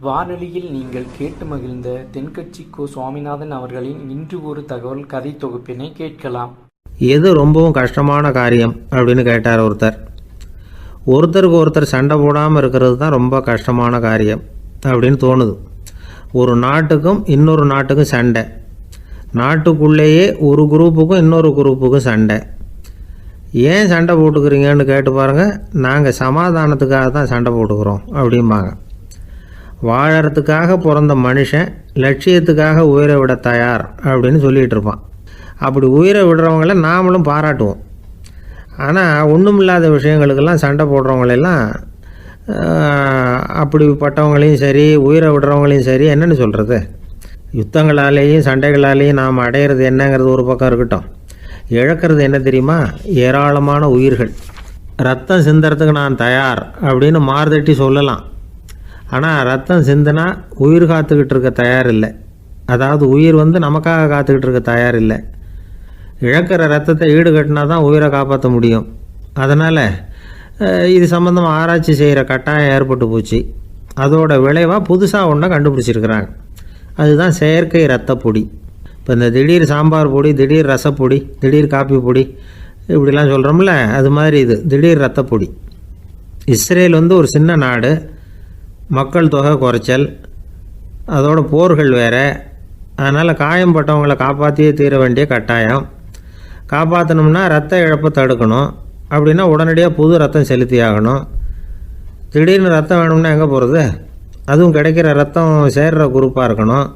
வானொலியில் நீங்கள் கேட்டு மகிழ்ந்த தென்கட்சி கோ. சுவாமிநாதன் அவர்களின் இன்று ஒரு தகவல் கதை தொகுப்பினை கேட்கலாம். எது ரொம்பவும் கஷ்டமான காரியம் அப்படின்னு கேட்டார் ஒருத்தர். ஒருத்தருக்கு ஒருத்தர் சண்டை போடாமல் இருக்கிறது தான் ரொம்ப கஷ்டமான காரியம் அப்படின்னு தோணுது. ஒரு நாட்டுக்கும் இன்னொரு நாட்டுக்கும் சண்டை, நாட்டுக்குள்ளேயே ஒரு குரூப்புக்கும் இன்னொரு குரூப்புக்கும் சண்டை. ஏன் சண்டை போட்டுக்கிறீங்கன்னு கேட்டு பாருங்கள். நாங்கள் சமாதானத்துக்காக தான் சண்டை போட்டுக்கிறோம் அப்படிம்பாங்க. வாழறதுக்காக பிறந்த மனுஷன் லட்சியத்துக்காக உயிரை விட தயார் அப்படின்னு சொல்லிகிட்டு இருப்பான். அப்படி உயிரை விடுறவங்கள நாமளும் பாராட்டுவோம். ஆனால் ஒன்றும் இல்லாத விஷயங்களுக்கெல்லாம் சண்டை போடுறவங்களெல்லாம் அப்படிப்பட்டவங்களையும் சரி உயிரை விடுறவங்களையும் சரி என்னென்னு சொல்கிறது, யுத்தங்களாலேயும் சண்டைகளாலேயும் நாம் அடையிறது என்னங்கிறது ஒரு பக்கம் இருக்கட்டும், இழக்கிறது என்ன தெரியுமா? ஏராளமான உயிர்கள். ரத்தம் சிந்துறதுக்கு நான் தயார் அப்படின்னு மார்தட்டி சொல்லலாம். ஆனால் ரத்தம் சிந்தினா உயிர் காத்துக்கிட்டு இருக்க தயார் இல்லை. அதாவது உயிர் நமக்காக காத்துக்கிட்டு இருக்க தயார் இல்லை. இழக்கிற ரத்தத்தை ஈடுகட்டினா தான் உயிரை காப்பாற்ற முடியும். அதனால் இது சம்மந்தமாக ஆராய்ச்சி செய்கிற கட்டாயம் ஏற்பட்டு போச்சு. அதோட விளைவாக புதுசாக ஒன்றை கண்டுபிடிச்சிருக்கிறாங்க. அதுதான் செயற்கை ரத்தப்பொடி. இப்போ இந்த திடீர் சாம்பார் பொடி, திடீர் ரசப்பொடி, திடீர் காப்பி பொடி இப்படிலாம் சொல்கிறோம்ல, அது மாதிரி இது திடீர் ரத்தப்பொடி. இஸ்ரேல் ஒரு சின்ன நாடு, மக்கள் தொகை குறைச்சல், அதோட போர்கள் வேறு. அதனால் காயம்பட்டவங்களை காப்பாற்றியே தீர வேண்டிய கட்டாயம். காப்பாற்றணும்னா ரத்த இழப்பை தடுக்கணும். அப்படின்னா உடனடியாக புது ரத்தம் செலுத்தி ஆகணும். திடீர்னு ரத்தம் வேணும்னா எங்கே போகிறது? அதுவும் கிடைக்கிற ரத்தம் சேர்கிற குரூப்பாக இருக்கணும்.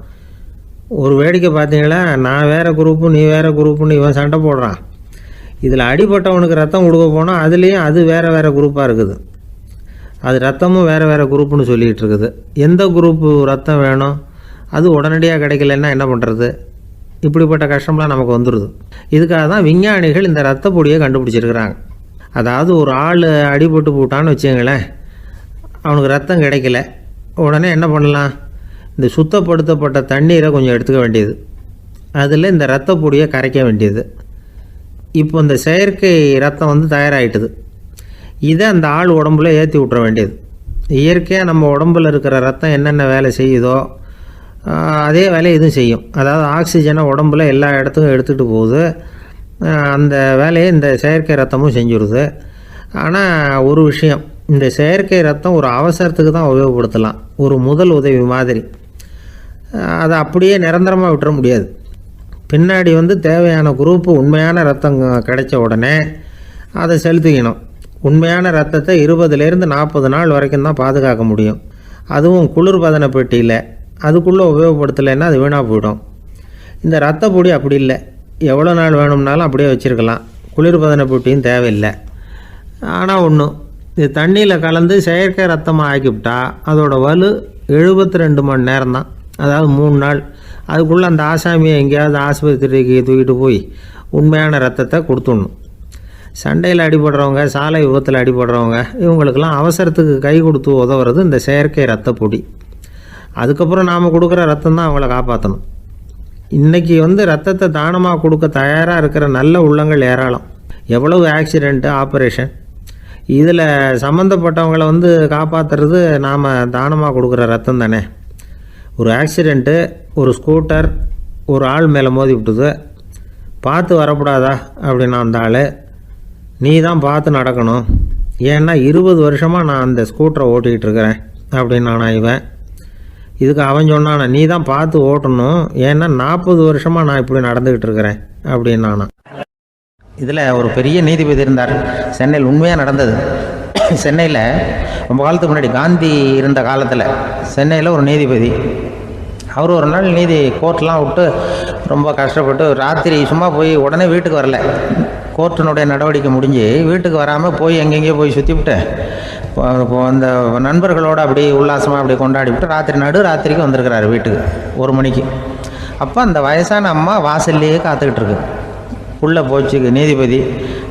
ஒரு வேடிக்கை பார்த்தீங்களா, நான் வேறு குரூப்பு நீ வேறு குரூப்புன்னு இவன் சண்டை போடுறான். இதில் அடிபட்டவனுக்கு ரத்தம் கொடுக்க போனால் அதுலேயும் அது வேறு வேறு குரூப்பாக இருக்குது. அது ரத்தமும் வேறு வேறு குரூப்புன்னு சொல்லிகிட்டு இருக்குது. எந்த குரூப்பு ரத்தம் வேணும்? அது உடனடியாக கிடைக்கலன்னா என்ன பண்ணுறது? இப்படிப்பட்ட கஷ்டம்லாம் நமக்கு வந்துடுது. இதுக்காக தான் விஞ்ஞானிகள் இந்த ரத்த பொடியை கண்டுபிடிச்சிருக்கிறாங்க. அதாவது ஒரு ஆள் அடிபட்டு போட்டான்னு வச்சுங்களேன், அவனுக்கு ரத்தம் கிடைக்கல. உடனே என்ன பண்ணலாம்? இந்த சுத்தப்படுத்தப்பட்ட தண்ணீரை கொஞ்சம் எடுத்துக்க வேண்டியது, அதில் இந்த ரத்த பொடியை கரைக்க வேண்டியது. இப்போ இந்த செயற்கை ரத்தம் தயாராகிட்டுது. இதை அந்த ஆள் உடம்புல ஏற்றி விட்டுற வேண்டியது. இயற்கையாக நம்ம உடம்புல இருக்கிற ரத்தம் என்னென்ன வேலை செய்யுதோ அதே வேலையை இதுவும் செய்யும். அதாவது ஆக்சிஜனை உடம்புல எல்லா இடத்துக்கும் எடுத்துகிட்டு போகுது. அந்த வேலையை இந்த செயற்கை ரத்தமும் செஞ்சுருது. ஆனால் ஒரு விஷயம், இந்த செயற்கை ரத்தம் ஒரு அவசரத்துக்கு தான் உபயோகப்படுத்தலாம், ஒரு முதல் உதவி மாதிரி. அதை அப்படியே நிரந்தரமாக விட்டுற முடியாது. பின்னாடி தேவையான குரூப்பு உண்மையான ரத்தம் கிடைச்ச உடனே அதை செலுத்திக்கணும். உண்மையான ரத்தத்தை 20லேருந்து 40 நாள் வரைக்கும் தான் பாதுகாக்க முடியும். அதுவும் குளிர்பதன பெட்டியில். அதுக்குள்ளே உபயோகப்படுத்தலைன்னா அது வீணாக போயிடும். இந்த ரத்த பொடி அப்படி இல்லை, எவ்வளோ நாள் வேணும்னாலும் அப்படியே வச்சுருக்கலாம். குளிர்பதன பெட்டியும் தேவையில்லை. ஆனால் ஒன்று, இது தண்ணியில் கலந்து செயற்கை ரத்தமாக ஆக்கிவிட்டா அதோட வலு 72 மணி நேரம் தான். அதாவது 3 நாள். அதுக்குள்ளே அந்த ஆசாமியை எங்கேயாவது ஆஸ்பத்திரிக்கு தூக்கிட்டு போய் உண்மையான ரத்தத்தை கொடுத்துடணும். சண்டையில் அடிபடுறவங்க, சாலை விபத்தில் அடிபடுறவங்க, இவங்களுக்கெல்லாம் அவசரத்துக்கு கை கொடுத்து உதவுறது இந்த செயற்கை ரத்த பொடி. அதுக்கப்புறம் நாம் கொடுக்குற ரத்தம் தான் அவங்கள காப்பாற்றணும். இன்றைக்கி ரத்தத்தை தானமாக கொடுக்க தயாராக இருக்கிற நல்ல உள்ளங்கள் ஏராளம். எவ்வளவு ஆக்சிடெண்ட்டு, ஆப்ரேஷன், இதில் சம்மந்தப்பட்டவங்களை காப்பாற்றுறது நாம் தானமாக கொடுக்குற ரத்தம் தானே. ஒரு ஆக்சிடெண்ட்டு, ஒரு ஸ்கூட்டர் ஒரு ஆள் மேலே மோதி விட்டுது, பார்த்து வரக்கூடாதா அப்படின்னா அந்த ஆள், நீ தான் பார்த்து நடக்கணும், ஏன்னா 20 வருஷமாக நான் அந்த ஸ்கூட்டரை ஓட்டிகிட்டு இருக்கிறேன் அப்படின்னு இவன். இதுக்கு அவன் சொன்னானா, நீ தான் பார்த்து ஓட்டணும், ஏன்னா 40 வருஷமாக நான் இப்படி நடந்துக்கிட்டு இருக்கிறேன் அப்படின்னு. இதில் ஒரு பெரிய நீதிபதி இருந்தார். சென்னையில் உண்மையாக நடந்தது. சென்னையில் ரொம்ப காலத்துக்கு முன்னாடி, காந்தி இருந்த காலத்தில் சென்னையில் ஒரு நீதிபதி. அவர் ஒரு நாள் கோர்ட்லாம் விட்டு ரொம்ப கஷ்டப்பட்டு ராத்திரி சும்மா போய் உடனே வீட்டுக்கு வரல. கோர்ட்டினுடைய நடவடிக்கை முடிஞ்சு வீட்டுக்கு வராமல் போய் எங்கெங்கேயோ போய் சுற்றிவிட்டு அந்த நண்பர்களோடு அப்படி உல்லாசமாக அப்படி கொண்டாடிவிட்டு ராத்திரிக்கு வந்திருக்கிறாரு வீட்டுக்கு 1 மணிக்கு. அப்போ அந்த வயசான அம்மா வாசல்லையே காத்துக்கிட்டு இருக்கு. உள்ளே போச்சு நீதிபதி,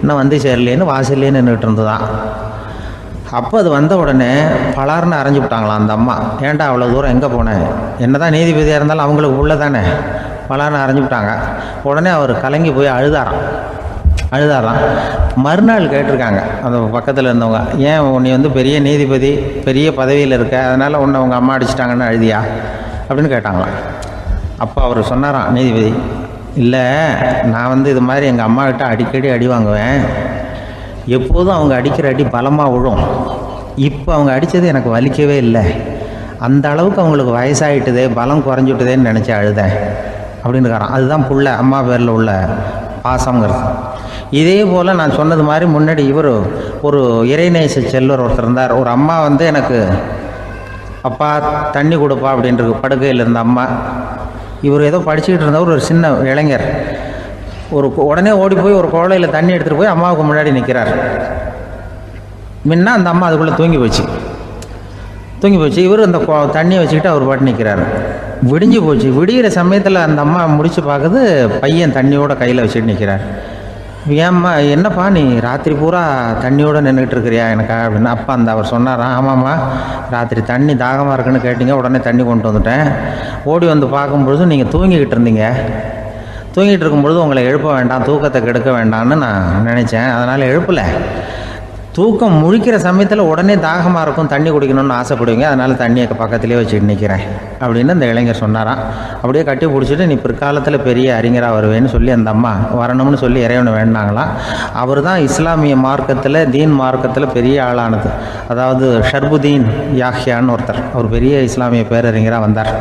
இன்னும் சேரலேன்னு வாசல்லையே நின்றுட்டு இருந்துதான். அப்போ அது வந்த உடனே பலார்னு அரைஞ்சி விட்டாங்களாம் அந்த அம்மா. ஏன்டா அவ்வளோ தூரம் எங்கே போனேன்? என்ன தான் நீதிபதியாக இருந்தாலும் அவங்களுக்கு உள்ள தானே. பலார்னு அரைஞ்சி விட்டாங்க. உடனே அவர் கலங்கி போய் அழுதாராம். அழுதாராம். மறுநாள் கேட்டிருக்காங்க அந்த பக்கத்தில் இருந்தவங்க, ஏன் நீ வந்து பெரிய நீதிபதி, பெரிய பதவியில் இருக்க, அதனால் உன்னை உங்கள் அம்மா அடிச்சிட்டாங்கன்னு அழுதியா அப்படின்னு கேட்டாங்களாம். அப்போ அவர் சொன்னாராம் நீதிபதி, இல்லை நான் வந்து இது மாதிரி எங்கள் அம்மாக்கிட்ட அடிக்கடி அடி வாங்குவேன், எப்போதும் அவங்க அடிக்கிற அடி பலமாக விழும், இப்போ அவங்க அடித்தது எனக்கு வலிக்கவே இல்லை, அந்த அளவுக்கு அவங்களுக்கு வயசாகிட்டுதே, பலம் குறைஞ்சிட்டுதேன்னு நினச்சி அழுதேன் அப்படின்னுக்காரான். அதுதான் புள்ள அம்மா பேரில் உள்ள பாசங்கிறது. இதே போல் நான் சொன்னது மாதிரி முன்னாடி இவர் ஒரு இறைநேச செல்வர் ஒருத்தர் இருந்தார். ஒரு அம்மா வந்து எனக்கு அப்பா தண்ணி கொடுப்பா அப்படின்றது படுக்கையில் இருந்த அம்மா. இவர் ஏதோ படிச்சுக்கிட்டு இருந்தவர், ஒரு சின்ன இளைஞர் உடனே ஓடி போய் ஒரு குவளையில் தண்ணி எடுத்துகிட்டு போய் அம்மாவுக்கு முன்னாடி நிற்கிறார். முன்ன அந்த அம்மா அதுக்குள்ளே தூங்கி போச்சு. இவர் அந்த தண்ணியை வச்சுக்கிட்டு அவர் பாட்டு நிற்கிறார். விடிஞ்சு போச்சு. விடிகிற சமயத்தில் அந்த அம்மா முடிச்சு பார்க்குது, பையன் தண்ணியோட கையில் வச்சுட்டு நிற்கிறார். ஏம்மா என்னப்பா நீ ராத்திரி பூரா தண்ணியோடு நின்றுட்டு இருக்கிறியா எனக்கா அப்படின்னு. அப்பா அவர் சொன்னாராம், ஆமாம்மா ராத்திரி தண்ணி தாகமாக இருக்குன்னு கேட்டிங்க, உடனே தண்ணி கொண்டு வந்துட்டேன். ஓடி வந்து பார்க்கும்பொழுது நீங்கள் தூங்கிக்கிட்டு இருந்தீங்க. தூங்கிட்டு இருக்கும்பொழுது உங்களை எழுப்ப வேண்டாம், தூக்கத்தை கெடுக்க வேண்டாம்னு நான் நினச்சேன், அதனால் எழுப்பலை. தூக்கம் முழிக்கிற சமயத்தில் உடனே தாகமாக இருக்கும், தண்ணி குடிக்கணும்னு ஆசைப்படுவீங்க, அதனால் தண்ணியை பக்கத்துலேயே வச்சுட்டு நிற்கிறேன் அப்படின்னு அந்த இளைஞர் சொன்னாராம். அப்படியே கட்டி பிடிச்சிட்டு நீ பிற்காலத்தில் பெரிய அறிஞராக வருவேன்னு சொல்லி அந்த அம்மா வரணும்னு சொல்லி இறைவனை வேண்டாங்களாம். அவர் தான் இஸ்லாமிய மார்க்கத்தில், தீன் மார்க்கத்தில் பெரிய ஆளானது. அதாவது ஷர்புதீன் யாஹ்யான்னு ஒருத்தர், அவர் பெரிய இஸ்லாமிய பேரறிஞராக வந்தார்.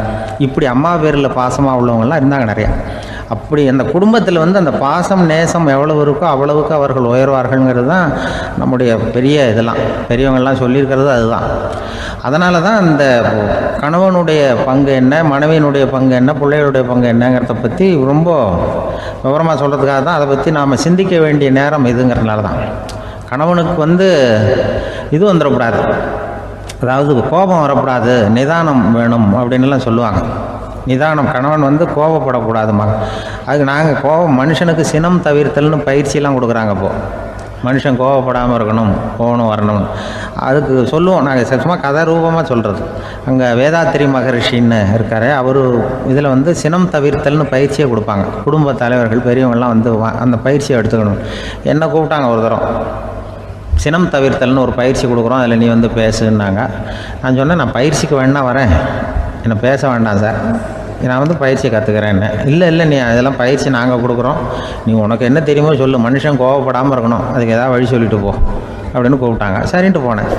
இப்படி அம்மா பேரில் பாசமாக உள்ளவங்கள்லாம் இருந்தாங்க நிறையா. அப்படி அந்த குடும்பத்தில் வந்து அந்த பாசம் நேசம் எவ்வளவு இருக்கோ அவ்வளவுக்கு அவர்கள் உயர்வார்கள்ங்கிறது தான் நம்முடைய பெரிய இதெல்லாம் பெரியவங்கள்லாம் சொல்லியிருக்கிறது அதுதான். அதனால தான் அந்த கணவனுடைய பங்கு என்ன, மனைவியினுடைய பங்கு என்ன, பிள்ளைகளுடைய பங்கு என்னங்கிறத பற்றி ரொம்ப விவரமாக சொல்கிறதுக்காக தான் அதை பற்றி நாம் சிந்திக்க வேண்டிய நேரம் இதுங்கிறதுனால தான். கணவனுக்கு வந்து இது வந்துடக்கூடாது, அதாவது கோபம் வரக்கூடாது, நிதானம் வேணும் அப்படின்லாம் சொல்லுவாங்க. நிதானம், கணவன் வந்து கோபப்படக்கூடாதுமா. அதுக்கு நாங்கள் மனுஷனுக்கு சினம் தவிர்த்தல்னு பயிற்சியெல்லாம் கொடுக்குறாங்க. இப்போது மனுஷன் கோபப்படாமல் இருக்கணும், போகணும் வரணும், அதுக்கு சொல்லுவோம் நாங்கள். சும்மா கதை ரூபமாக சொல்கிறது. அங்கே வேதாத்திரி மகரிஷின்னு இருக்கார், அவர் இதில் வந்து சினம் தவிர்த்தல்னு பயிற்சியை கொடுப்பாங்க. குடும்ப தலைவர்கள் பெரியவங்கள்லாம் வந்து அந்த பயிற்சியை எடுத்துக்கணும். என்ன கூப்பிட்டாங்க ஒரு தரம், சினம் தவிர்த்தல்னு ஒரு பயிற்சி கொடுக்குறோம், அதில் நீ வந்து பேசுன்னாங்க. நான் சொன்னேன், நான் பயிற்சிக்கு வேணா வரேன், என்னை பேச வேண்டாம் சார், நான் வந்து பயிற்சியை கற்றுக்கிறேன். இல்லை நீ அதெல்லாம் பயிற்சி நாங்கள் கொடுக்குறோம், நீ உனக்கு என்ன தெரியுமோ சொல்லு, மனுஷன் கோவப்படாமல் இருக்கணும், அதுக்கு ஏதாவது வழி சொல்லிட்டு போ அப்படின்னு கூப்பிட்டாங்க. சரின்ட்டு போனேன்.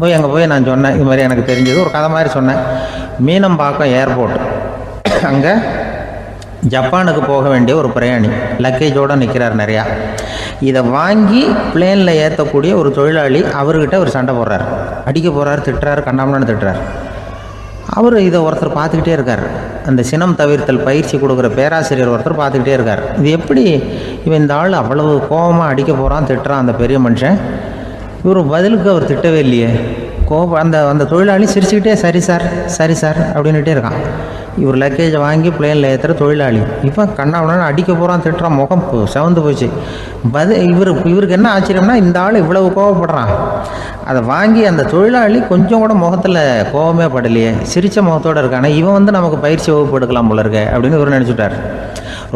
போய் அங்கே போய் நான் சொன்னேன், இது மாதிரி எனக்கு தெரிஞ்சது ஒரு கதை மாதிரி சொன்னேன். மீனம்பாக்கம் ஏர்போர்ட், அங்கே ஜப்பானுக்கு போக வேண்டிய ஒரு பிரயாணி லக்கேஜோடு நிற்கிறார் நிறையா. இதை வாங்கி பிளேனில் ஏற்றக்கூடிய ஒரு தொழிலாளி அவர்கிட்ட ஒரு சண்டை போடுறார், அடிக்க போகிறார், திட்டுறாரு, கண்ணாமண்ணு திட்டுறார். அவர் இதை ஒருத்தர் பார்த்துக்கிட்டே இருக்கார். அந்த சினம் தவிர்த்தல் பயிற்சி கொடுக்குற பேராசிரியர் ஒருத்தர் பார்த்துக்கிட்டே இருக்கார். இது எப்படி இவன் இந்த ஆள் அவ்வளவு கோபமாக அடிக்க போகிறான், திட்டுறான் அந்த பெரிய மனுஷன், இவர் பதிலுக்கு அவர் திட்டவே இல்லையே. அந்த தொழிலாளி சிரிச்சுக்கிட்டே சரி சார் அப்படின்னுட்டே இருக்கான். இவர் லக்கேஜை வாங்கி பிளேனில் ஏற்றுற தொழிலாளி இப்போ கண்ணாவுடன் அடிக்க போகிறான், திட்டுறான், முகம் செவந்து போச்சு. இவருக்கு என்ன ஆச்சரியம்னா, இந்த ஆள் இவ்வளவு கோவப்படுறான், அதை வாங்கி அந்த தொழிலாளி கொஞ்சம் கூட முகத்தில் கோபமே படலையே, சிரித்த முகத்தோடு இருக்கானே, இவன் வந்து நமக்கு பயிற்சி வகுப்பு எடுக்கலாம் போல இருக்க அப்படின்னு இவர் நினச்சிட்டார்.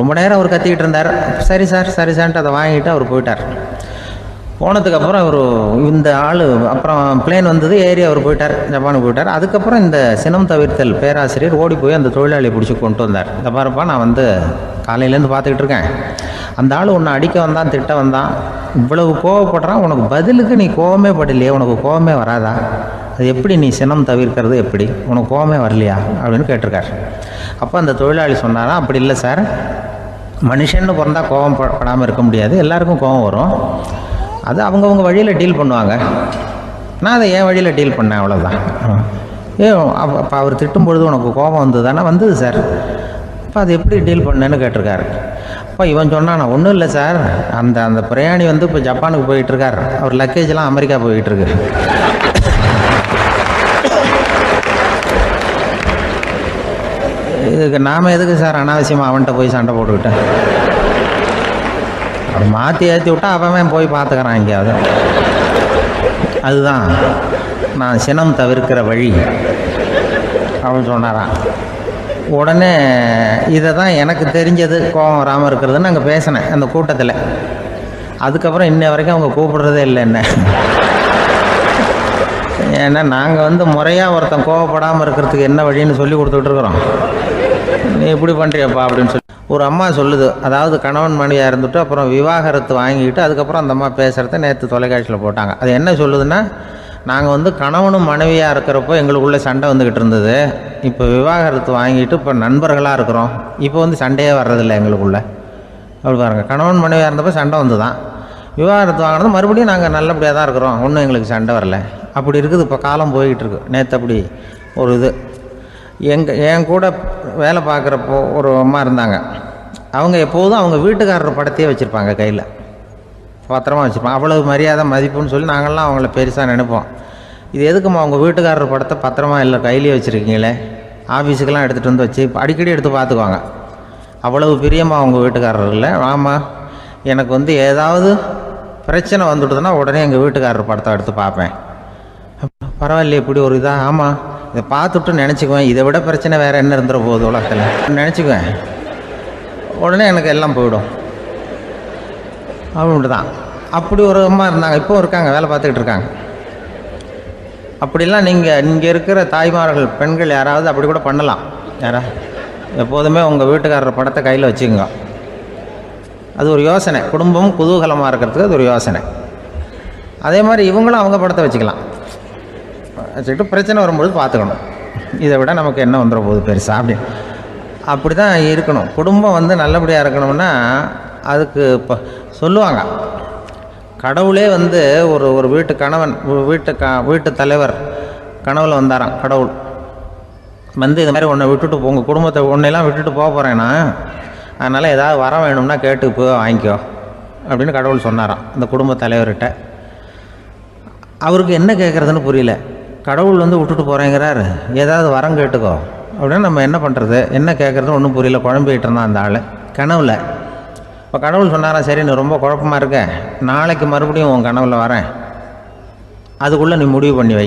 ரொம்ப நேரம் அவர் கத்திக்கிட்டு இருந்தார். சரி சார்ன்ட்டு அதை வாங்கிட்டு அவர் போயிட்டார். போனதுக்கப்புறம் அவர் இந்த ஆள் அப்புறம் பிளேன் வந்தது, ஏறி அவர் போயிட்டார், ஜப்பானுக்கு போயிட்டார். அதுக்கப்புறம் இந்த சினம் தவிர்த்தல் பேராசிரியர் ஓடி போய் அந்த தொழிலாளியை பிடிச்சி கொண்டு வந்தார். இந்த பாருப்பா, நான் வந்து காலையிலேருந்து பார்த்துக்கிட்டு இருக்கேன், அந்த ஆள் உன்னை அடிக்க வந்தான், திட்ட வந்தான், இவ்வளவு கோவப்படுறான், உனக்கு பதிலுக்கு நீ கோவமே படலையே, உனக்கு கோவமே வராதா, அது எப்படி நீ சினம் தவிர்க்கிறது, எப்படி உனக்கு கோவமே வரலையா அப்படின்னு கேட்டிருக்கார். அப்போ அந்த தொழிலாளி சொன்னாரா, அப்படி இல்லை சார், மனுஷன்னு பிறந்தால் கோவம் படாமல் இருக்க முடியாது, எல்லாருக்கும் கோவம் வரும், அது அவங்கவுங்க வழியில் டீல் பண்ணுவாங்க, நான் அதை என் வழியில் டீல் பண்ணேன், அவ்வளோதான். அப்போ அவர் திட்டும்பொழுது உனக்கு கோபம் வந்தது தானே? வந்தது சார். அப்போ அது எப்படி டீல் பண்ணேன்னு கேட்டிருக்காரு. அப்போ இவன் சொன்னான், நான் ஒன்றும் இல்லை சார், அந்த பிரயாணி வந்து இப்போ ஜப்பானுக்கு போயிட்டுருக்கார், அவர் லக்கேஜெலாம் அமெரிக்கா போயிட்டுருக்கு, இதுக்கு நாம் எதுக்கு சார் அனாவசியமாக அவன்கிட்ட போய் சண்டை போட்டுக்கிட்டேன், அப்படி மாற்றி ஏற்றி விட்டா அவன் போய் பார்த்துக்கிறான் எங்கேயாவது. அதுதான் நான் சினம் தவிர்க்கிற வழி அப்படின்னு சொன்னாரான். உடனே இதை தான் எனக்கு தெரிஞ்சது கோபம் வராமல் இருக்கிறதுன்னு அங்கே பேசினேன் அந்த கூட்டத்தில். அதுக்கப்புறம் இன்ன வரைக்கும் அவங்க கூப்பிடுறதே இல்லை என்ன. ஏன்னா நாங்கள் முறையாக ஒருத்தன் கோவப்படாமல் இருக்கிறதுக்கு என்ன வழின்னு சொல்லி கொடுத்துட்ருக்குறோம். நீ இப்படி பண்ணுறியப்பா அப்படின்னு சொல்லி ஒரு அம்மா சொல்லுது. அதாவது கணவன் மனைவியாக இருந்துட்டு அப்புறம் விவாகரத்து வாங்கிக்கிட்டு அதுக்கப்புறம் அந்த அம்மா பேசுகிறத நேற்று தொலைக்காட்சியில் போட்டாங்க. அது என்ன சொல்லுதுன்னா, நாங்கள் கணவனும் மனைவியாக இருக்கிறப்போ எங்களுக்குள்ளே சண்டை வந்துக்கிட்டு இருந்தது. இப்போ விவாகரத்து வாங்கிட்டு இப்போ நண்பர்களாக இருக்கிறோம். இப்போ சண்டையே வர்றதில்லை எங்களுக்குள்ளே. அப்படி பாருங்கள், கணவன் மனைவியாக இருந்தப்போ சண்டை வந்து தான், விவாகரத்து வாங்கினது மறுபடியும் நாங்கள் நல்லபடியாக தான் இருக்கிறோம், ஒன்றும் எங்களுக்கு சண்டை வரல. அப்படி இருக்குது இப்போ காலம் போய்கிட்டு இருக்கு. நேற்று அப்படி ஒரு இது என் கூட வேலை பார்க்குறப்போ ஒரு அம்மா இருந்தாங்க. அவங்க எப்போதும் அவங்க வீட்டுக்காரர் படத்தையே வச்சுருப்பாங்க, கையில் பத்திரமா வச்சுருப்பாங்க. அவ்வளவு மரியாதை மதிப்புன்னு சொல்லி நாங்கள்லாம் அவங்கள பெருசாக நினைப்போம். இது எதுக்குமா அவங்க வீட்டுக்காரர் படத்தை பத்திரமா இல்லை கையிலேயே வச்சுருக்கீங்களே, ஆஃபீஸுக்கெல்லாம் எடுத்துகிட்டு வச்சு அடிக்கடி எடுத்து பார்த்துக்குவாங்க. அவ்வளவு பிரியமாக அவங்க வீட்டுக்காரர் இல்லை. ஆமாம், எனக்கு ஏதாவது பிரச்சனை வந்துவிடுதுன்னா உடனே எங்கள் வீட்டுக்காரர் படத்தை எடுத்து பார்ப்பேன். பரவாயில்லையே இப்படி ஒரு இதாக. ஆமாம், இதை பார்த்துட்டு நினச்சிக்குவேன், இதை விட பிரச்சனை வேறு என்ன இருந்துட போகுது உலகத்தில் நினச்சிக்குவேன். உடனே எனக்கு எல்லாம் போயிடும் அப்படின்ட்டு தான். அப்படி ஒரு அம்மா இருந்தாங்க, இப்போவும் இருக்காங்க, வேலை பார்த்துக்கிட்டு இருக்காங்க. அப்படிலாம் நீங்கள் இருக்கிற தாய்மார்கள் பெண்கள் யாராவது அப்படி கூட பண்ணலாம். எப்போதுமே உங்கள் வீட்டுக்காரர் படத்தை கையில் வச்சுக்கோங்க. அது ஒரு யோசனை, குடும்பம் குதூகலமாக இருக்கிறதுக்கு அது ஒரு யோசனை. அதே மாதிரி இவங்களும் அவங்க படத்தை வச்சுக்கலாம், வச்சுக்கிட்டு பிரச்சனை வரும்பொழுது பார்த்துக்கணும். இதை விட நமக்கு என்ன வந்துட போகுது பெருசாக அப்படி தான் இருக்கணும். குடும்பம் நல்லபடியாக இருக்கணும்னா அதுக்கு இப்போ சொல்லுவாங்க, கடவுளே ஒரு வீட்டு கணவன் வீட்டு தலைவர் கனவுல வந்தாராம். கடவுள் இது மாதிரி உன்னை விட்டுட்டு உங்கள் குடும்பத்தை உன்னையெல்லாம் விட்டுட்டு போக போகிறேன்னா, அதனால் ஏதாவது வர வேணும்னா கேட்டு போய் வாங்கிக்கோ அப்படின்னு கடவுள் சொன்னாராம் இந்த குடும்ப தலைவர்கிட்ட. அவருக்கு என்ன கேட்குறதுன்னு புரியல. கடவுள் விட்டுட்டு போகிறேங்கிறாரு, ஏதாவது வரம் கேட்டுக்கோ அப்படின்னு. நம்ம என்ன பண்ணுறது, என்ன கேட்குறதுன்னு ஒன்றும் புரியல, குழம்பிக்கிட்டு இருந்தான் அந்த ஆள் கனவுல. இப்போ கடவுள் சொன்னாராம், சரி நீ ரொம்ப குழப்பமாக இருக்க, நாளைக்கு மறுபடியும் உன் கனவுல வரேன், அதுக்குள்ளே நீ முடிவு பண்ணி வை,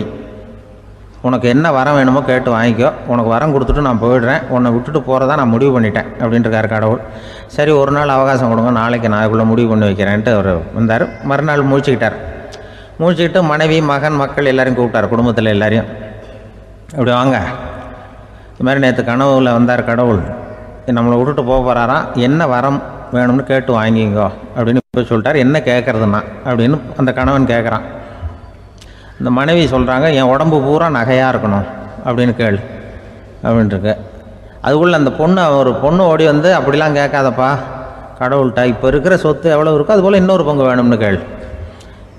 உனக்கு என்ன வரம் வேணுமோ கேட்டு வாங்கிக்கோ, உனக்கு வரம் கொடுத்துட்டு நான் போயிடுறேன், உன்னை விட்டுட்டு போகிறதா நான் முடிவு பண்ணிட்டேன் அப்படின்ட்டுருக்காரு கடவுள். சரி ஒரு நாள் அவகாசம் கொடுங்க, நாளைக்கு நான் அதுக்குள்ளே முடிவு பண்ணி வைக்கிறேன்ட்டு அவர் வந்தார். மறுநாள் முழிச்சுக்கிட்டு மனைவி மகன் மக்கள் எல்லோரையும் கூப்பிட்டார், குடும்பத்தில் எல்லாரையும். அப்படி வாங்க, இது மாதிரி நேற்று கனவுல வந்தார் கடவுள், நம்மளை விட்டுட்டு போக போகிறாராம், என்ன வரம் வேணும்னு கேட்டு வாங்கிங்கோ அப்படின்னு போய் சொல்லிட்டார். என்ன கேட்குறதுன்னா அப்படின்னு அந்த கணவன் கேட்குறான். இந்த மனைவி சொல்கிறாங்க, என் உடம்பு பூரா நகையாக இருக்கணும் அப்படின்னு கேள் அப்படின்ட்டுருக்கு. அதுக்குள்ளே அந்த ஒரு பொண்ணு ஓடி அப்படிலாம் கேட்காதப்பா கடவுள்கிட்ட, இப்போ இருக்கிற சொத்து எவ்வளோ இருக்கோ அதுபோல் இன்னொரு பங்கு வேணும்னு கேள்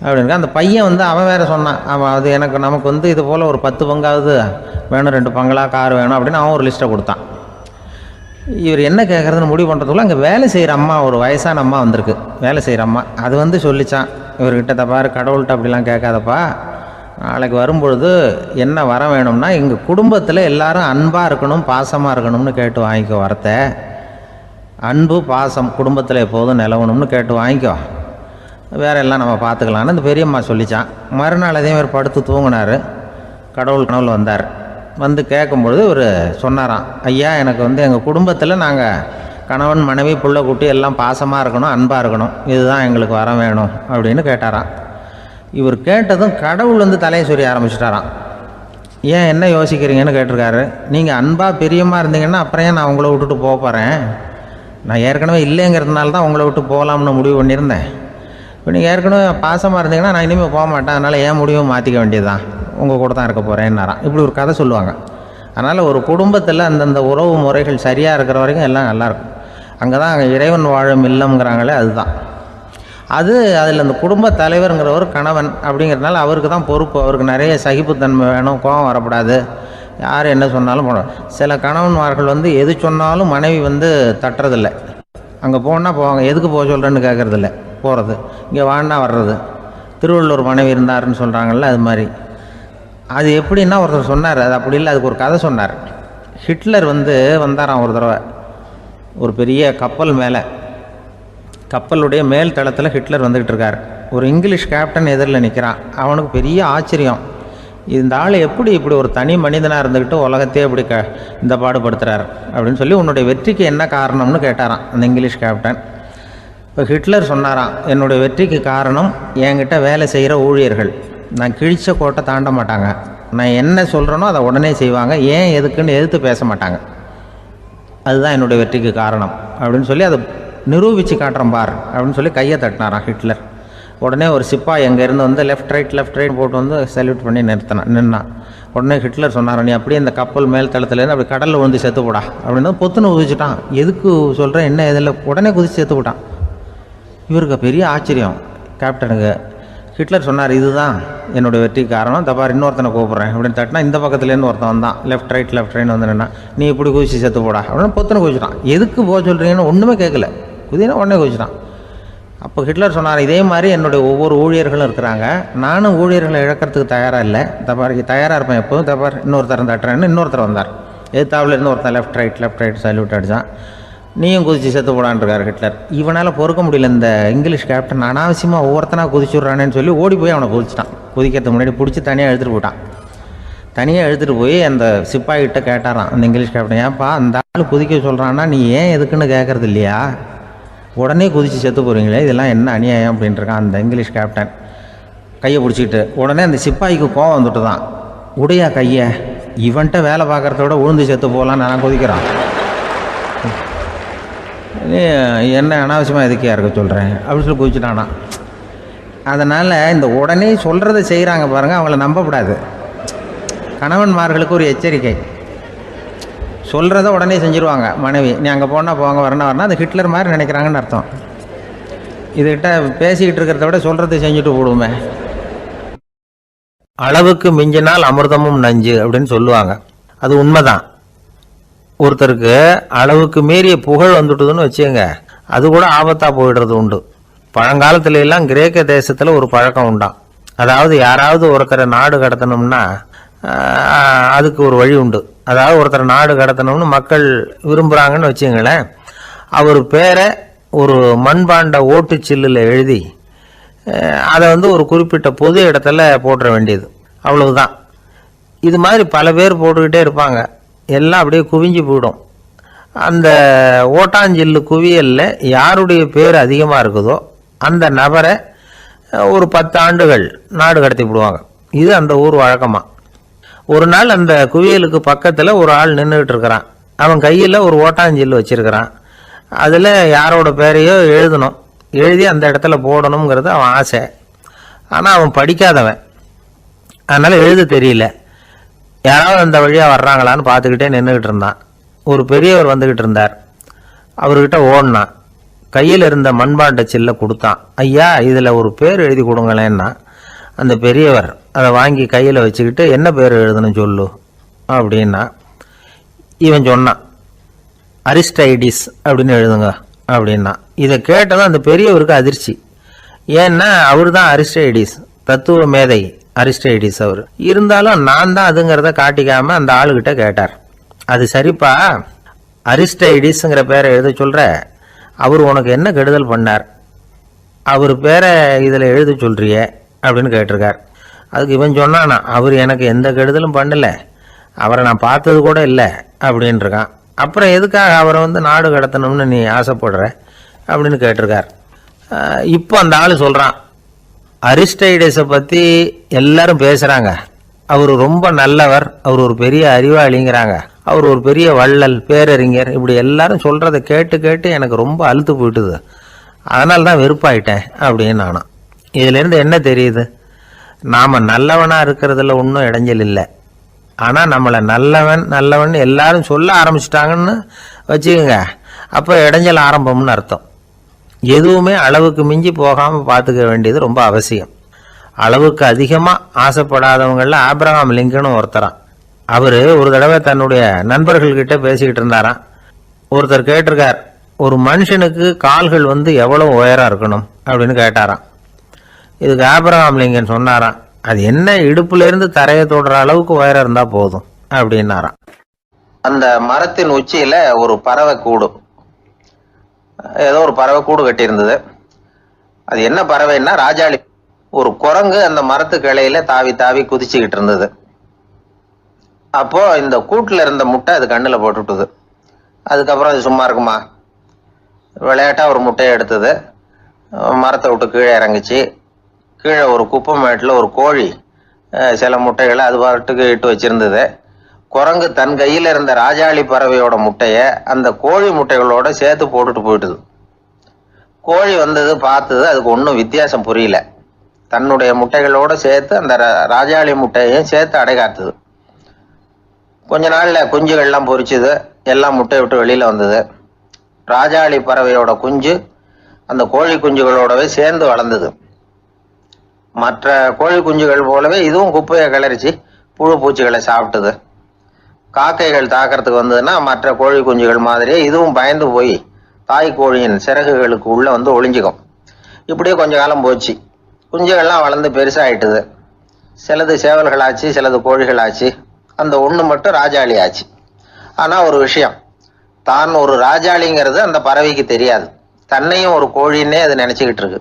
அப்படின்னு. அந்த பையன் அவன் வேறு சொன்னான், அவன் அது நமக்கு இது போல் ஒரு 10 பங்காவது வேணும், 2 பங்களா கார் வேணும் அப்படின்னு அவன் ஒரு லிஸ்ட்டை கொடுத்தான். இவர் என்ன கேட்குறதுன்னு முடிவு பண்ணுறதுக்குள்ள அங்கே வேலை செய்கிற அம்மா, ஒரு வயசான அம்மா வந்திருக்கு, வேலை செய்கிற அம்மா. அது சொல்லிச்சான் இவர்கிட்ட, தப்பாரு கடவுள்கிட்ட அப்படிலாம் கேட்காதப்பா, நாளைக்கு வரும்பொழுது என்ன வர வேணும்னா எங்கள் குடும்பத்தில் எல்லாரும் அன்பாக இருக்கணும் பாசமாக இருக்கணும்னு கேட்டு வாங்கிக்கோ, வரத்தை அன்பு பாசம் குடும்பத்தில் எப்போதும் நிலவணும்னு கேட்டு வாங்கிக்கோ, வேறு எல்லாம் நம்ம பார்த்துக்கலான்னு இந்த பெரியம்மா சொல்லித்தான். மறுநாள் அதே மாதிரி படுத்து தூங்கினார். கடவுள் கனவுல வந்தார். கேட்கும்பொழுது இவர் சொன்னாராம், ஐயா எனக்கு எங்கள் குடும்பத்தில் நாங்கள் கணவன் மனைவி புள்ள குட்டி எல்லாம் பாசமாக இருக்கணும் அன்பாக இருக்கணும், இதுதான் எங்களுக்கு வர வேணும் அப்படின்னு கேட்டாராம். இவர் கேட்டதும் கடவுள் தலையை சொரிய ஆரம்பிச்சிட்டாராம். ஏன் என்ன யோசிக்கிறீங்கன்னு கேட்டிருக்காரு. நீங்கள் அன்பாக பிரியமாக இருந்தீங்கன்னா அப்புறம் ஏன் நான் உங்களை விட்டுட்டு போக போகிறேன், நான் ஏற்கனவே இல்லைங்கிறதுனால தான் உங்களை விட்டு போகலாம்னு முடிவு பண்ணியிருந்தேன். இப்போ நீங்கள் ஏற்கனவே பாசமாக இருந்தீங்கன்னா நான் இனிமேல் போக மாட்டேன், அதனால் ஏன் முடிவும் மாற்றிக்க வேண்டியது தான், உங்கள் கூட தான் இருக்க போகிறேன்னாராம். இப்படி ஒரு கதை சொல்லுவாங்க. அதனால் ஒரு குடும்பத்தில் அந்தந்த உறவு முறைகள் சரியாக இருக்கிற வரைக்கும் எல்லாம் நல்லாயிருக்கும். அங்கே தான் இறைவன் வாழும் இல்லம்ங்கிறாங்களே, அதுதான் அதில் அந்த குடும்ப தலைவருங்கிறவர் கணவன் அப்படிங்கிறதுனால அவருக்கு தான் பொறுப்பு. அவருக்கு நிறைய சகிப்புத்தன்மை வேணும், கோபம் வரக்கூடாது, யார் என்ன சொன்னாலும் போகணும். சில கணவன்மார்கள் எது சொன்னாலும் மனைவி தட்டுறதில்லை, அங்கே போனால் போவாங்க, எதுக்கு போக சொல்கிறேன்னு கேட்குறதில்ல, போகிறது, இங்கே வான்னா வர்றது. திருவள்ளூர் மனைவி இருந்தாருன்னு சொல்கிறாங்கல்ல, அது மாதிரி. அது எப்படின்னா ஒருத்தர் சொன்னார், அது அப்படி இல்லை, அதுக்கு ஒரு கதை சொன்னார். ஹிட்லர் வந்தாராம் ஒரு தடவை, ஒரு பெரிய கப்பல் மேலே, கப்பலுடைய மேல் தளத்தில் ஹிட்லர் வந்துக்கிட்டு இருக்கார். ஒரு இங்கிலீஷ் கேப்டன் எதிரில் நிற்கிறான். அவனுக்கு பெரிய ஆச்சரியம், இந்த ஆள் எப்படி இப்படி ஒரு தனி மனிதனாக இருந்துக்கிட்டு உலகத்தையே இப்படி இந்த பாடுபடுத்துகிறார் அப்படின்னு சொல்லி, உன்னுடைய வெற்றிக்கு என்ன காரணம்னு கேட்டாரான் அந்த இங்கிலீஷ் கேப்டன். இப்போ ஹிட்லர் சொன்னாராம், என்னுடைய வெற்றிக்கு காரணம் என்கிட்ட வேலை செய்கிற ஊழியர்கள். நான் கிழிச்ச கோட்டை தாண்ட மாட்டாங்க, நான் என்ன சொல்கிறேனோ அதை உடனே செய்வாங்க, ஏன் எதுக்குன்னு எதிர்த்து பேச மாட்டாங்க, அதுதான் என்னுடைய வெற்றிக்கு காரணம் அப்படின்னு சொல்லி அதை நிரூபித்து காட்டுறேன் பார் அப்படின்னு சொல்லி கையை தட்டினாராம் ஹிட்லர். உடனே ஒரு சிப்பாய் எங்கேருந்து வந்து லெஃப்ட் ரைட் போட்டு வந்து சல்யூட் பண்ணி நின்னான். உடனே ஹிட்லர் சொன்னார், நீ அப்படியே இந்த கப்பல் மேல் தளத்துலேருந்து அப்படி கடலில் விழுந்து செத்து போடா அப்படின்னு பொத்துன்னு குதிச்சுட்டான். எதுக்கு சொல்கிறேன் என்ன இதில், உடனே குதிச்சு செத்து போட்டான். இவருக்கு பெரிய ஆச்சரியம் கேப்டனுக்கு. ஹிட்லர் சொன்னார், இதுதான் என்னுடைய வெற்றிக்கு காரணம், தப்பார் இன்னொருத்தனை கூப்பிட்றேன் அப்படின்னு தட்டினா இந்த பக்கத்துலேருந்து ஒருத்தன் வந்தான், லெஃப்ட் ரைட் வந்து நின்னா, நீ இப்படி குதிச்சு செத்து போடா அப்படின்னு பொத்துன்னு குதிச்சுட்டான். எதுக்கு போக சொல்கிறீங்கன்னு ஒன்றுமே கேட்கல, குதினா உடனே குதிச்சுட்டான். அப்போ ஹிட்லர் சொன்னார், இதே மாதிரி என்னுடைய ஒவ்வொரு ஊழியர்களும் இருக்கிறாங்க, நானும் ஊழியர்களை இழக்கிறதுக்கு தயாராக இல்லை, தப்பாருக்கு தயாராக இருப்பேன் எப்போதும், தப்பார் இன்னொருத்தரம் தட்டுறேன்னு இன்னொருத்தர் வந்தார். எதிர்த்தாப்புலேருந்து ஒருத்தன் லெஃப்ட் ரைட் சல்யூட் அடித்தான். நீயும் குதிச்சு செத்து போடான்ருக்கார் ஹிட்லர். இவனால் பொறுக்க முடியல, இந்த இங்கிலீஷ் கேப்டன் அனாவசியமாக ஒவ்வொருத்தனாக குதிச்சுட்றானேன்னு சொல்லி ஓடி போய் அவனை குதிச்சிட்டான். குதிக்கிறதுக்கு முன்னாடி பிடிச்சி தனியாக எழுத்துட்டு போட்டான். தனியாக எழுத்துட்டு போய் அந்த சிப்பாய்கிட்ட கேட்டாரான் அந்த இங்கிலீஷ் கேப்டன், ஏன்ப்பா அந்த ஆள் குதிக்க சொல்கிறான்னா நீ ஏன் எதுக்குன்னு கேட்கறது இல்லையா, உடனே குதித்து செத்து போகிறீங்களே, இதெல்லாம் என்ன அநியாயம் அப்படின்ட்டுருக்கான் அந்த இங்கிலீஷ் கேப்டன் கையை பிடிச்சிக்கிட்டு. உடனே அந்த சிப்பாய்க்கு கோவம் வந்துட்டு தான், உடையா கையை, இவன்ட்ட வேலை பார்க்குறத விட உழுந்து செத்து போகலான்னு நான் குதிக்கிறான், என்ன அனாவசியமாக எதுக்கே இருக்க சொல்கிறேன் அப்படின்னு சொல்லி குதிச்சுட்டானா. அதனால் இந்த உடனே சொல்கிறத செய்கிறாங்க பாருங்கள், அவங்கள நம்பக்கூடாது. கணவன்மார்களுக்கு ஒரு எச்சரிக்கை, சொல்கிறத உடனே செஞ்சுருவாங்க மனைவி, நீ அங்கே போனால் போங்க வரணும் அது ஹிட்லர் மாதிரி நினைக்கிறாங்கன்னு அர்த்தம். இதுகிட்ட பேசிக்கிட்டு இருக்கிறத விட சொல்கிறத செஞ்சுட்டு போடுவோமே. அளவுக்கு மிஞ்சினால் அமிர்தமும் நஞ்சு அப்படின்னு சொல்லுவாங்க, அது உண்மைதான். ஒருத்தருக்கு அளவுக்கு மீறிய புகழ் வந்துட்டுதுன்னு வச்சுங்க, அது கூட ஆபத்தாக போயிடுறது உண்டு. பழங்காலத்துல எல்லாம் கிரேக்க தேசத்தில் ஒரு பழக்கம் உண்டாம். அதாவது யாராவது ஒருத்தரை நாடு கடத்தணும்னா அதுக்கு ஒரு வழி உண்டு. அதாவது ஒருத்தரை நாடு கடத்தணும்னு மக்கள் விரும்புகிறாங்கன்னு வச்சுங்களேன், அவர் பேரை ஒரு மண்பாண்ட ஓட்டுச்சில்லில் எழுதி அதை ஒரு குறிப்பிட்ட பொது இடத்துல போட்டுற வேண்டியது, அவ்வளவுதான். இது மாதிரி பல பேர் போட்டுக்கிட்டே இருப்பாங்க, எல்லாம் அப்படியே குவிஞ்சு போயிடும். அந்த ஓட்டாஞ்சில்லு குவியலில் யாருடைய பேர் அதிகமாக இருக்குதோ அந்த நபரை ஒரு 10 ஆண்டுகள் நாடு கடத்தி விடுவாங்க. இது அந்த ஊர் வழக்கமாக. ஒரு நாள் அந்த குவியலுக்கு பக்கத்தில் ஒரு ஆள் நின்றுக்கிட்டு இருக்கிறான். அவன் கையில் ஒரு ஓட்டாஞ்சில்லு வச்சிருக்கிறான். அதில் யாரோட பேரையோ எழுதணும், எழுதி அந்த இடத்துல போடணுங்கிறது அவன் ஆசை. ஆனால் அவன் படிக்காதவன், அதனால் எழுத தெரியல. யாராவது அந்த வழியாக வர்றாங்களான்னு பார்த்துக்கிட்டே நின்றுக்கிட்டு இருந்தான். ஒரு பெரியவர் வந்துக்கிட்டு இருந்தார். அவர்கிட்ட ஓடினான், கையில் இருந்த மண்பாண்ட சில்லை கொடுத்தான். ஐயா இதில் ஒரு பேர் எழுதி கொடுங்களேன்னா அந்த பெரியவர் அதை வாங்கி கையில் வச்சுக்கிட்டு, என்ன பேர் எழுதணும் சொல்லு அப்படின்னா. இவன் சொன்னான், அரிஸ்டைடிஸ் அப்படின்னு எழுதுங்க அப்படின்னா. இதை கேட்டதும் அந்த பெரியவருக்கு அதிர்ச்சி. ஏன்னா அவர் தான் அரிஸ்டைடிஸ், தத்துவ மேதை அரிஸ்டைடிஸ் அவர். இருந்தாலும் நான் தான் அதுங்கிறத காட்டிக்காம அந்த ஆளுகிட்ட கேட்டார், அது சரிப்பா, அரிஸ்டைடிஸ்ங்கிற பேரை எழுத சொல்ற, அவர் உனக்கு என்ன கெடுதல் பண்ணார், அவர் பேரை இதில் எழுத சொல்றியே அப்படின்னு கேட்டிருக்கார். அதுக்கு இவன் சொன்னானா, அவர் எனக்கு எந்த கெடுதலும் பண்ணலை, அவரை நான் பார்த்தது கூட இல்லை அப்படின்ட்டுருக்கான். அப்புறம் எதுக்காக அவரை நாடு கடத்தணும்னு நீ ஆசைப்படுற அப்படின்னு கேட்டிருக்கார். இப்போ அந்த ஆள் சொல்கிறான், அரிஸ்டைடஸை பற்றி எல்லாரும் பேசுகிறாங்க, அவர் ரொம்ப நல்லவர், அவர் ஒரு பெரிய அறிவாளிங்கிறாங்க, அவர் ஒரு பெரிய வள்ளல் பேரறிஞர், இப்படி எல்லாரும் சொல்கிறத கேட்டு கேட்டு எனக்கு ரொம்ப அழுத்து போயிட்டுது, அதனால தான் வெறுப்பாயிட்டேன் அப்படின்னு நானும். இதிலேருந்து என்ன தெரியுது, நாம் நல்லவனாக இருக்கிறதுல ஒன்றும் இடைஞ்சல் இல்லை. ஆனால் நம்மளை நல்லவன் எல்லாரும் சொல்ல ஆரம்பிச்சிட்டாங்கன்னு வச்சுக்கோங்க, அப்போ இடைஞ்சல் ஆரம்பம்னு அர்த்தம். எதுவுமே அளவுக்கு மிஞ்சி போகாமல் பார்த்துக்க வேண்டியது ரொம்ப அவசியம். அளவுக்கு அதிகமாக ஆசைப்படாதவங்களில் ஆப்ரஹாம் லிங்கனும் ஒருத்தரான். அவர் ஒரு தடவை தன்னுடைய நண்பர்கள்கிட்ட பேசிக்கிட்டு இருந்தாராம். ஒருத்தர் கேட்டிருக்கார், ஒரு மனுஷனுக்கு கால்கள் எவ்வளோ உயரம் இருக்கணும் அப்படின்னு கேட்டாராம். இதுக்கு ஆப்ரஹாம் லிங்கன் சொன்னாராம், அது என்ன இடுப்புலேருந்து தரையை தொடுற அளவுக்கு உயரம் இருந்தால் போதும் அப்படின்னாராம். அந்த மரத்தின் உச்சியில் ஒரு பறவை கூடு, ஏதோ ஒரு பறவை கூடு கட்டியிருந்தது. அது என்ன பறவைன்னா ராஜாளி. ஒரு குரங்கு அந்த மரத்து கிளையில தாவி தாவி குதிச்சுக்கிட்டு இருந்தது. அப்போ இந்த கூட்டில் இருந்த முட்டை அது கண்ணில் போட்டுவிட்டுது. அதுக்கப்புறம் அது சும்மா இருக்குமா, விளையாட்டா ஒரு முட்டையை எடுத்தது, மரத்தை விட்டு கீழே இறங்குச்சு. கீழே ஒரு குப்பை மேட்டில் ஒரு கோழி சில முட்டைகளை அது பாட்டுக்கு இட்டு வச்சிருந்தது. குரங்கு தன் கையில் இருந்த ராஜாளி பறவையோட முட்டையை அந்த கோழி முட்டைகளோட சேர்த்து போட்டுட்டு போயிட்டுது. கோழி வந்தது, பார்த்தது, அதுக்கு ஒன்றும் வித்தியாசம் புரியல. தன்னுடைய முட்டைகளோட சேர்த்து அந்த ராஜாளி முட்டையையும் சேர்த்து அடைகாத்துது. கொஞ்ச நாள்ல குஞ்சுகள்லாம் பொரிச்சுது, எல்லாம் முட்டையை விட்டு வெளியில வந்தது. ராஜாளி பறவையோட குஞ்சு அந்த கோழி குஞ்சுகளோடவே சேர்ந்து வளர்ந்தது. மற்ற கோழி குஞ்சுகள் போலவே இதுவும் குப்பையை கிளறிச்சு புழு பூச்சிகளை சாப்பிட்டுது. காக்கைகள் தாக்கிறதுக்கு வந்ததுன்னா மற்ற கோழி குஞ்சுகள் மாதிரியே இதுவும் பயந்து போய் தாய் கோழியின் சிறகுகளுக்கு உள்ள வந்து ஒளிஞ்சுக்கும். இப்படியே கொஞ்ச காலம் போச்சு. குஞ்சுகள்லாம் வளர்ந்து பெருசாயிட்டுது. சிலது சேவல்களாச்சு, சிலது கோழிகளாச்சு. அந்த ஒன்று மட்டும் ராஜாளி ஆச்சு. ஆனால் ஒரு விஷயம், தான் ஒரு ராஜாளிங்கிறது அந்த பறவைக்கு தெரியாது. தன்னையும் ஒரு கோழின்னே அது நினச்சிக்கிட்டு இருக்கு.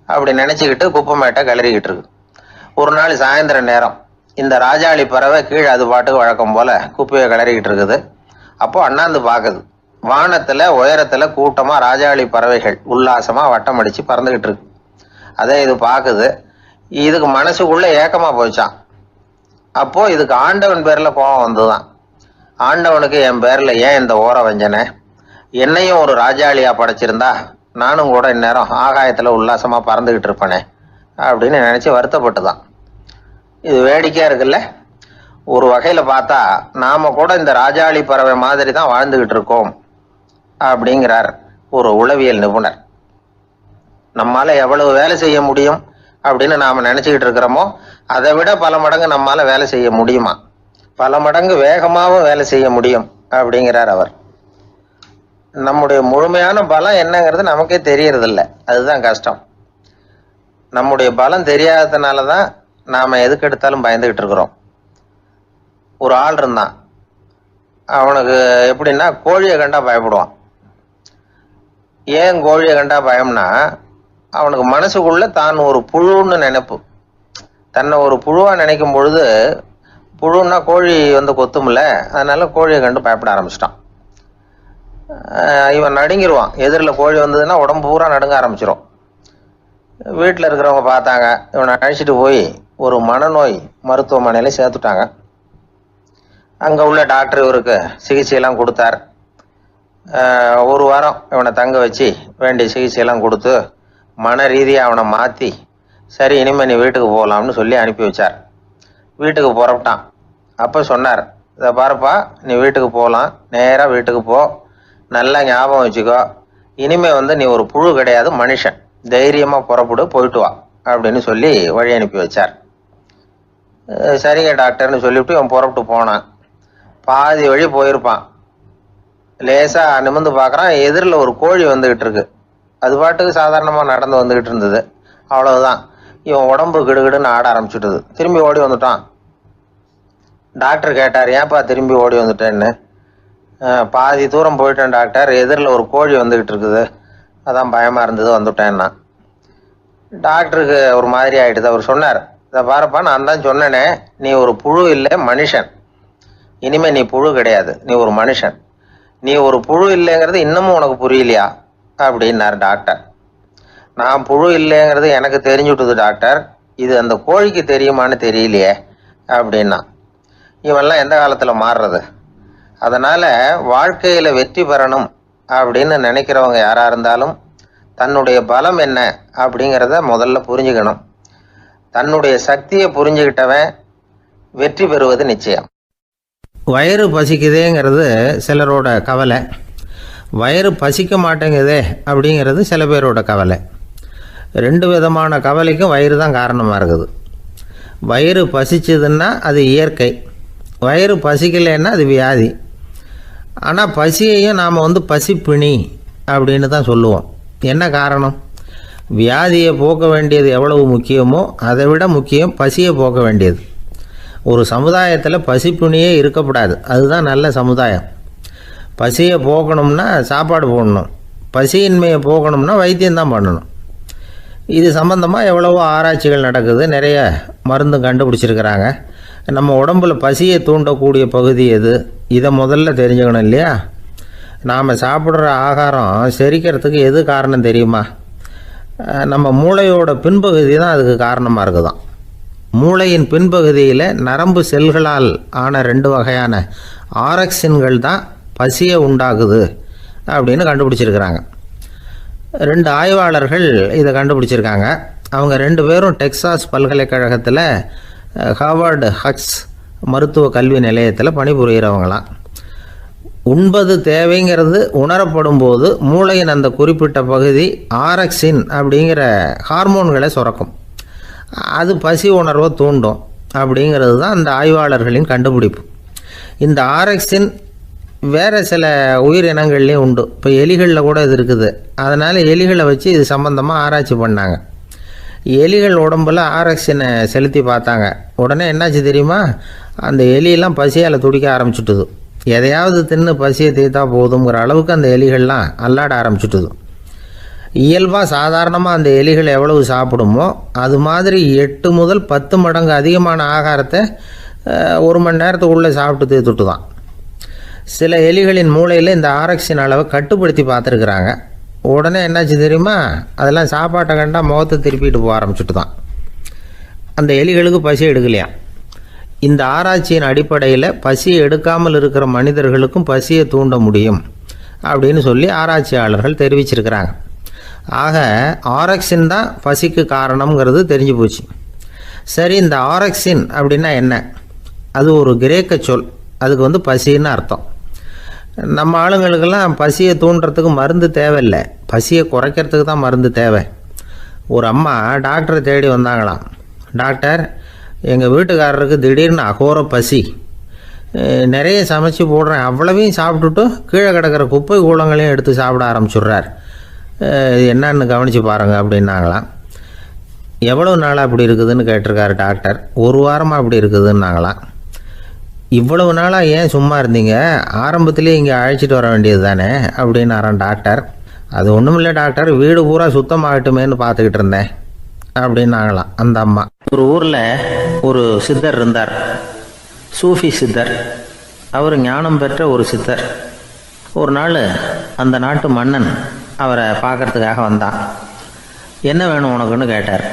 அப்படி நினச்சிக்கிட்டு குப்பை மேட்டை கிளறிக்கிட்டு இருக்கு. ஒரு நாள் சாயந்தர நேரம் இந்த ராஜாளி பறவை கீழே அது பாட்டுக்கு வழக்கம் போல குப்பையை கிளறிக்கிட்டு இருக்குது. அப்போ அண்ணாந்து பார்க்குது. வானத்தில் உயரத்தில் கூட்டமாக ராஜாளி பறவைகள் உல்லாசமாக வட்டம் அடித்து பறந்துக்கிட்டு இருக்கு. அதை இது பார்க்குது. இதுக்கு மனசுக்குள்ளே ஏக்கமாக போச்சான். அப்போது இதுக்கு ஆண்டவன் பேரில் கோபம் வந்துதான். ஆண்டவனுக்கு என் பேரில் ஏன் இந்த ஓர வஞ்சனை? என்னையும் ஒரு ராஜாளியாக படைச்சிருந்தா நானும் கூட இந்நேரம் ஆகாயத்தில் உல்லாசமாக பறந்துக்கிட்டு இருப்பேனே அப்படின்னு நினச்சி வருத்தப்பட்டுதான். இது வேடிக்கையாக இருக்குல்ல? ஒரு வகையில் பார்த்தா நாம் கூட இந்த ராஜாளி பறவை மாதிரி தான் வாழ்ந்துக்கிட்டு இருக்கோம் அப்படிங்கிறார் ஒரு உளவியல் நிபுணர். நம்மால் எவ்வளவு வேலை செய்ய முடியும் அப்படின்னு நாம் நினச்சிக்கிட்டு இருக்கிறோமோ அதை விட பல மடங்கு நம்மால் வேலை செய்ய முடியுமா? பல மடங்கு வேகமாகவும் வேலை செய்ய முடியும் அப்படிங்கிறார் அவர். நம்முடைய முழுமையான பலம் என்னங்கிறது நமக்கே தெரியறதில்ல. அதுதான் கஷ்டம். நம்முடைய பலம் தெரியாததுனால தான் நாம் எதுக்கு எடுத்தாலும் பயந்துக்கிட்டு இருக்கிறோம். ஒரு ஆள் இருந்தான். அவனுக்கு எப்படின்னா கோழியை கண்டா பயப்படுவான். ஏன் கோழியை கண்டா பயம்னா, அவனுக்கு மனசுக்குள்ள தான் ஒரு புழுன்னு நினைப்பு. தன்னை ஒரு புழுவாக நினைக்கும் பொழுது, புழுன்னா கோழி வந்து கொத்தும்ல, அதனால கோழியை கண்டு பயப்பட ஆரம்பிச்சிட்டான். இவன் நடுங்கிடுவான். எதிரில் கோழி வந்ததுன்னா உடம்பு பூரா நடுங்க ஆரம்பிச்சிடும். வீட்டில் இருக்கிறவங்க பார்த்தாங்க. இவனை அழைச்சிட்டு போய் ஒரு மனநோய் மருத்துவமனையில் சேர்த்துட்டாங்க. அங்கே உள்ள டாக்டர் இவருக்கு சிகிச்சையெல்லாம் கொடுத்தார். ஒரு வாரம் இவனை தங்க வச்சு வேண்டிய சிகிச்சையெல்லாம் கொடுத்து மன ரீதியாக அவனை மாற்றி, சரி இனிமேல் நீ வீட்டுக்கு போகலாம்னு சொல்லி அனுப்பி வச்சார். வீட்டுக்கு புறப்பட்டான். அப்போ சொன்னார், இதை பாருப்பா, நீ வீட்டுக்கு போகலாம், நேராக வீட்டுக்கு போ, நல்லா ஞாபகம் வச்சுக்கோ, இனிமே வந்து நீ ஒரு புழு கிடையாது, மனுஷன், தைரியமாக புறப்படு, போயிட்டு வா அப்படின்னு சொல்லி வழி அனுப்பி வச்சார். சரிங்க டாக்டர்னு சொல்லிவிட்டு இவன் புறப்பட்டு போனான். பாதி வழி போயிருப்பான். லேசாக நிமிர்ந்து பார்க்குறான். எதிரில் ஒரு கோழி வந்துக்கிட்டு இருக்கு. அது பாட்டுக்கு சாதாரணமாக நடந்து வந்துக்கிட்டு இருந்தது. அவ்வளவுதான். இவன் உடம்பு கிடுகிடுன்னு ஆட ஆரம்பிச்சுட்டுது. திரும்பி ஓடி வந்துட்டான். டாக்டர் கேட்டார், ஏன்ப்பா திரும்பி ஓடி வந்துட்டேன்னு. பாதி தூரம் போயிட்டேன் டாக்டர், எதிரில் ஒரு கோழி வந்துக்கிட்டு இருக்குது, அதான் பயமாக இருந்தது, வந்துட்டேன்னா. டாக்டருக்கு ஒரு மாதிரி ஆகிடுது. அவர் சொன்னார், இதை பாருப்பா, நான் தான் சொன்னேனே, நீ ஒரு புழு இல்லை, மனுஷன். இனிமே நீ புழு கிடையாது, நீ ஒரு மனுஷன். நீ ஒரு புழு இல்லைங்கிறது இன்னமும் உனக்கு புரியலையா அப்படின்னார் டாக்டர். நான் புழு இல்லைங்கிறது எனக்கு தெரிஞ்சுட்டுது டாக்டர், இது அந்த கோழிக்கு தெரியுமான்னு தெரியலையே அப்படின்னா. இவெல்லாம் எந்த காலத்தில் மாறுறது? அதனால் வாழ்க்கையில் வெற்றி பெறணும் அப்படின்னு நினைக்கிறவங்க யாராக இருந்தாலும் தன்னுடைய பலம் என்ன அப்படிங்கிறத முதல்ல புரிஞ்சுக்கணும். தன்னுடைய சக்தியை புரிஞ்சுக்கிட்டவன் வெற்றி பெறுவது நிச்சயம். வயிறு பசிக்குதேங்கிறது சிலரோட கவலை, வயிறு பசிக்க மாட்டேங்குதே அப்படிங்கிறது சில பேரோட கவலை. ரெண்டு விதமான கவலைக்கும் வயிறு தான் காரணமாக இருக்குது. வயிறு பசிச்சதுன்னா அது இயற்கை, வயிறு பசிக்கலைன்னா அது வியாதி. ஆனால் பசியையும் நாம் பசிப்பிணி அப்படின்னு தான் சொல்லுவோம். என்ன காரணம்? வியாதியை போக்க வேண்டியது எவ்வளவு முக்கியமோ அதை விட முக்கியம் பசியை போக்க வேண்டியது. ஒரு சமுதாயத்தில் பசிப்பிணியே இருக்கக்கூடாது, அதுதான் நல்ல சமுதாயம். பசியை போக்கணும்னா சாப்பாடு போடணும், பசியின்மையை போக்கணும்னா வைத்தியம்தான் பண்ணணும். இது சம்பந்தமாக எவ்வளவோ ஆராய்ச்சிகள் நடக்குது, நிறைய மருந்து கண்டுபிடிச்சிருக்கிறாங்க. நம்ம உடம்புல பசியை தூண்டக்கூடிய பகுதி எது, இதை முதல்ல தெரிஞ்சுக்கணும் இல்லையா? நாம் சாப்பிட்ற ஆகாரம் செரிக்கிறதுக்கு எது காரணம் தெரியுமா? நம்ம மூளையோட பின்பகுதி தான் அதுக்கு காரணமாக இருக்குதாம். மூளையின் பின்பகுதியில் நரம்பு செல்களால் ஆன 2 வகையான ஆரக்சின்கள் தான் பசியை உண்டாக்குது அப்படின்னு கண்டுபிடிச்சிருக்கிறாங்க. 2 ஆய்வாளர்கள் இதை கண்டுபிடிச்சிருக்காங்க. அவங்க 2 பேரும் டெக்சாஸ் பல்கலைக்கழகத்தில் ஹார்வர்டு ஹக்ஸ் மருத்துவ கல்வி நிலையத்தில் பணிபுரிகிறவங்களாம். உண்பது தேவைங்கிறது உணரப்படும் போது மூளையின் அந்த குறிப்பிட்ட பகுதி ஆரக்சின் அப்படிங்கிற ஹார்மோன்களை சுரக்கும். அது பசி உணர்வை தூண்டும் அப்படிங்கிறது தான் அந்த ஆய்வாளர்களின் கண்டுபிடிப்பு. இந்த ஆரக்சின் வேறு சில உயிரினங்கள்லேயும் உண்டு. இப்போ எலிகளில் கூட இது இருக்குது. அதனால் எலிகளை வச்சு இது சம்மந்தமாக ஆராய்ச்சி பண்ணாங்க. எலிகள் உடம்பில் ஆரக்சினை செலுத்தி பார்த்தாங்க. உடனே என்னாச்சு தெரியுமா? அந்த எலியெல்லாம் பசியால் துடிக்க ஆரம்பிச்சுட்டுது. எதையாவது தின்னு பசியை தீர்த்தா போதுங்கிற அளவுக்கு அந்த எலிகள்லாம் அல்லாட ஆரம்பிச்சுட்டுது. இயல்பாக சாதாரணமாக அந்த எலிகள் எவ்வளவு சாப்பிடுமோ அது மாதிரி 8 முதல் 10 மடங்கு அதிகமான ஆகாரத்தை 1 மணி நேரத்துக்குள்ளே சாப்பிட்டு தீர்த்துட்டு தான். சில எலிகளின் மூளையில் இந்த ஆரக்சின் அளவை கட்டுப்படுத்தி பார்த்துருக்குறாங்க. உடனே என்னாச்சு தெரியுமா? அதெல்லாம் சாப்பாட்டை கண்டா முகத்தை திருப்பிட்டு போக ஆரம்பிச்சுட்டு தான். அந்த எலிகளுக்கு பசி எடுக்கலையா. இந்த ஆராய்ச்சியின் அடிப்படையில் பசியை எடுக்காமல் இருக்கிற மனிதர்களுக்கும் பசியை தூண்ட முடியும் அப்படின்னு சொல்லி ஆராய்ச்சியாளர்கள் தெரிவிச்சிருக்கிறாங்க. ஆக ஆரக்சின் தான் பசிக்கு காரணம்ங்கிறது தெரிஞ்சு போச்சு. சரி, இந்த ஆரக்சின் அப்படின்னா என்ன? அது ஒரு கிரேக்க சொல். அதுக்கு பசின்னு அர்த்தம். நம்ம ஆளுங்களுக்கெல்லாம் பசியை தூண்டுறதுக்கு மருந்து தேவையில்லை, பசியை குறைக்கிறதுக்கு தான் மருந்து தேவை. ஒரு அம்மா டாக்டரை தேடி வந்தாங்களாம். டாக்டர், எங்கள் வீட்டுக்காரருக்கு திடீர்னு அகோர பசி, நிறைய சமைச்சு போடுறேன், அவ்வளவையும் சாப்பிட்டுட்டு கீழே கிடக்கிற குப்பை கூலங்களையும் எடுத்து சாப்பிட ஆரம்பிச்சுட்றார், என்னன்னு கவனித்து பாருங்கள் அப்படின்னாங்களாம். எவ்வளோ நாளாக அப்படி இருக்குதுன்னு கேட்டிருக்காரு டாக்டர். 1 வாரமாக அப்படி இருக்குதுன்னாங்களாம். இவ்வளவு நாளாக ஏன் சும்மா இருந்தீங்க? ஆரம்பத்திலே இங்கே அழைச்சிட்டு வர வேண்டியது தானே அப்படின்னாரான் டாக்டர். அது ஒன்றும் இல்லை டாக்டர், வீடு பூரா சுத்தமாகட்டுமேன்னு பார்த்துக்கிட்டு இருந்தேன் அப்படின்னாங்களாம் அந்த அம்மா. ஒரு ஊரில் ஒரு சித்தர் இருந்தார், சூஃபி சித்தர். அவர் ஞானம் பெற்ற ஒரு சித்தர். ஒரு நாள் அந்த நாட்டு மன்னன் அவரை பார்க்கறதுக்காக வந்தான். என்ன வேணும் உனக்குன்னு கேட்டார்.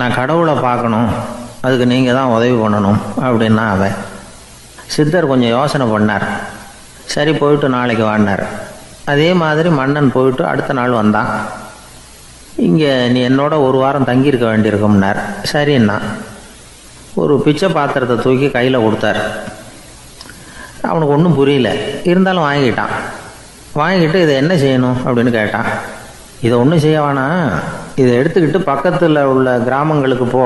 நான் கடவுளை பார்க்கணும், அதுக்கு நீங்கள் தான் உதவி பண்ணணும் அப்படின்னா அவன். சித்தர் கொஞ்சம் யோசனை பண்ணார். சரி, போயிட்டு நாளைக்கு வாடினார். அதே மாதிரி மன்னன் போயிட்டு அடுத்த நாள் வந்தான். இங்கே நீ என்னோட 1 வாரம் தங்கியிருக்க வேண்டியிருக்கும்னார். சரின்னா ஒரு பிச்சை பாத்திரத்தை தூக்கி கையில் கொடுத்தார். அவனுக்கு ஒன்றும் புரியல, இருந்தாலும் வாங்கிட்டான். வாங்கிட்டு இதை என்ன செய்யணும் அப்படின்னு கேட்டான். இதை ஒன்றும் செய்ய வேணாம், இதை எடுத்துக்கிட்டு பக்கத்தில் உள்ள கிராமங்களுக்கு போ,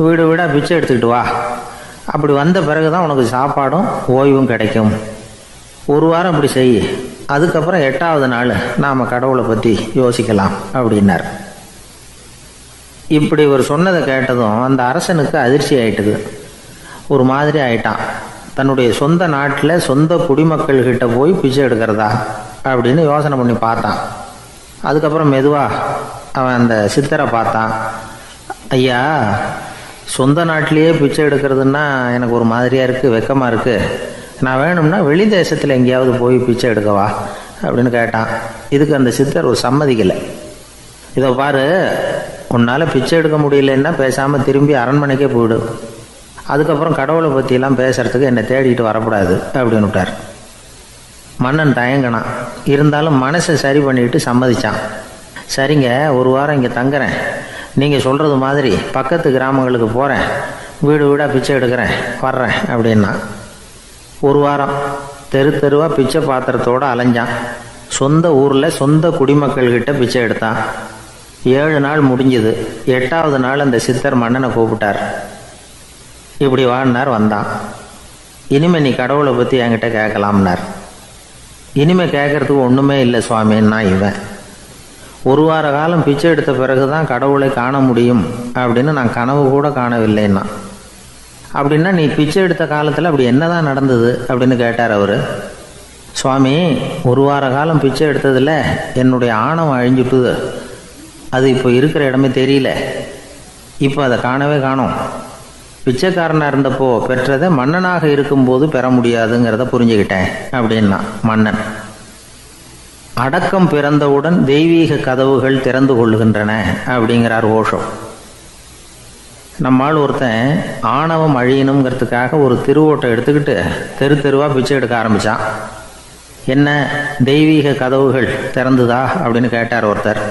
வீடு வீடாக பிச்சை எடுத்துக்கிட்டு வா. அப்படி வந்த பிறகு தான் உனக்கு சாப்பாடும் ஓய்வும் கிடைக்கும். 1 வாரம் இப்படி செய், அதுக்கப்புறம் 8வது நாள் நாம் கடவுளை பற்றி யோசிக்கலாம் அப்படின்னார். இப்படி ஒரு சொன்னதை கேட்டதும் அந்த அரசனுக்கு அதிர்ச்சி ஆயிட்டுது. ஒரு மாதிரி ஆயிட்டான். தன்னுடைய சொந்த நாட்டில் சொந்த குடிமக்கள்கிட்ட போய் பிச்சை எடுக்கிறதா அப்படின்னு யோசனை பண்ணி பார்த்தான். அதுக்கப்புறம் மெதுவாக அவன் அந்த சித்தரை பார்த்தான். ஐயா, சொந்த நாட்டிலேயே பிச்சை எடுக்கிறதுன்னா எனக்கு ஒரு மாதிரியாக இருக்குது, வெக்கமாக இருக்குது. நான் வேணும்னா வெளி தேசத்தில் எங்கேயாவது போய் பிச்சை எடுக்கவா அப்படின்னு கேட்டான். இதுக்கு அந்த சித்தர் ஒரு சம்மதிக்கலை. இதை பாரு, உன்னால் பிச்சை எடுக்க முடியலன்னா பேசாமல் திரும்பி அரண்மனைக்கே போயிடு, அதுக்கப்புறம் கடவுளை பற்றியெல்லாம் பேசுகிறதுக்கு என்னை தேடிட்டு வரக்கூடாது அப்படின்னு விட்டார். மன்னன் தயங்கினான். இருந்தாலும் மனசை சரி பண்ணிட்டு சம்மதிச்சான். சரிங்க, 1 வாரம் இங்கே தங்குறேன், நீங்கள் சொல்கிறது மாதிரி பக்கத்து கிராமங்களுக்கு போகிறேன், வீடு வீடாக பிச்சை எடுக்கிறேன், வர்றேன் அப்படின்னா. 1 வாரம் தெரு தெருவாக பிச்சை பாத்திரத்தோடு அலைஞ்சான். சொந்த ஊரில் சொந்த குடிமக்கள்கிட்ட பிச்சை எடுத்தான். 7 நாள் முடிஞ்சுது. 8வது நாள் அந்த சித்தர் மன்னனை கூப்பிட்டார். இப்படி வாழ்னார். வந்தான். இனிமேல் நீ கடவுளை பற்றி என்கிட்ட கேட்கலாம்னார். இனிமேல் கேட்கறதுக்கு ஒன்றுமே இல்லை சுவாமின்னா இவன். 1 வார காலம் பிச்சை எடுத்த பிறகு தான் கடவுளை காண முடியும் அப்படின்னு நான் கனவு கூட காணவில்லைன்னா. அப்படின்னா நீ பிச்சை எடுத்த காலத்தில் அப்படி என்னதான் நடந்தது அப்படின்னு கேட்டார் அவர். சுவாமி, 1 வார காலம் பிச்சை எடுத்ததில் என்னுடைய ஆணவம் அழிஞ்சுட்டுது. அது இப்போ இருக்கிற இடமே தெரியல. இப்போ அதை காணவே காணோம். பிச்சைக்காரனாக இருந்தப்போ பெற்றதை மன்னனாக இருக்கும்போது பெற முடியாதுங்கிறத புரிஞ்சுக்கிட்டேன் அப்படின்னா மன்னன். அடக்கம் பிறந்தவுடன் தெய்வீக கதவுகள் திறந்து கொள்ளுகின்றன அப்படிங்கிறார் ஓஷோ. நம்மால் ஒருத்தன் ஆணவம் அழியணுங்கிறதுக்காக ஒரு திருவோட்டை எடுத்துக்கிட்டு தெரு தெருவாக பிச்சை எடுக்க ஆரம்பித்தான். என்ன தெய்வீக கதவுகள் திறந்துதா அப்படின்னு கேட்டார் ஒருத்தர்.